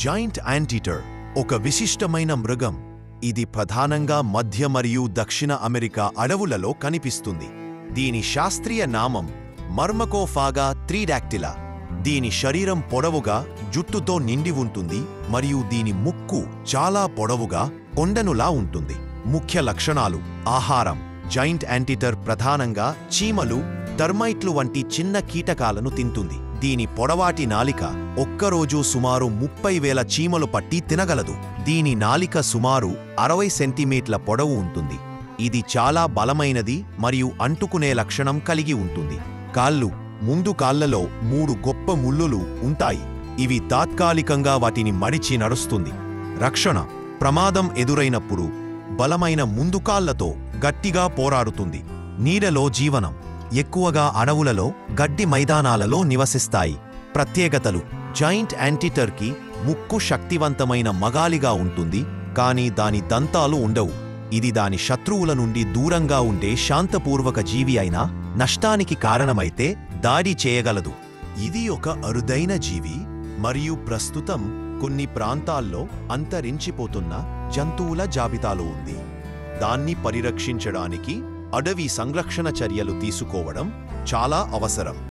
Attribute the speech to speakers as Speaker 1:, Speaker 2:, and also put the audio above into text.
Speaker 1: Joint యాంటీటర్ ఒక విశిష్టమైన మృగం. ఇది ప్రధానంగా మధ్య మరియు దక్షిణ అమెరికా అడవులలో కనిపిస్తుంది. దీని శాస్త్రీయ నామం మర్మకోఫాగా త్రిడాక్టిలా. దీని శరీరం పొడవుగా జుట్టుతో నిండి ఉంటుంది మరియు దీని ముక్కు చాలా పొడవుగా కొండనులా ఉంటుంది. ముఖ్య లక్షణాలు: ఆహారం: జాయింట్ యాంటీటర్ ప్రధానంగా చీమలు, టర్మైట్లు వంటి చిన్న కీటకాలను తింటుంది. దీని పొడవాటి నాలిక ఒక్కరోజు సుమారు 30,000 చీమలు పట్టి తినగలదు. దీని నాలిక సుమారు 60 సెంటీమీటర్ల పొడవు ఉంటుంది. ఇది చాలా బలమైనది మరియు అంటుకునే లక్షణం కలిగి ఉంటుంది. కాళ్ళు: ముందు కాళ్లలో 3 గొప్ప ముళ్ళులు ఉంటాయి. ఇవి తాత్కాలికంగా వాటిని మడిచి నడుస్తుంది. రక్షణ: ప్రమాదం ఎదురైనప్పుడు బలమైన ముందు కాళ్లతో గట్టిగా పోరాడుతుంది. నీడలో జీవనం: ఎక్కువగా అడవులలో, గడ్డి మైదానాలలో నివసిస్తాయి. ప్రత్యేకతలు: జాయింట్ యాంటీటర్కి ముక్కు శక్తివంతమైన మగాలిగా ఉంటుంది, కానీ దాని దంతాలు ఉండవు. ఇది దాని శత్రువుల నుండి దూరంగా ఉండే శాంతపూర్వక జీవి అయినా నష్టానికి కారణమైతే దాడి చేయగలదు. ఇది ఒక అరుదైన జీవి మరియు ప్రస్తుతం కొన్ని ప్రాంతాల్లో అంతరించిపోతున్న జంతువుల జాబితాలో ఉంది. దాన్ని పరిరక్షించడానికి అడవి సంరక్షణ చర్యలు తీసుకోవడం చాలా అవసరం.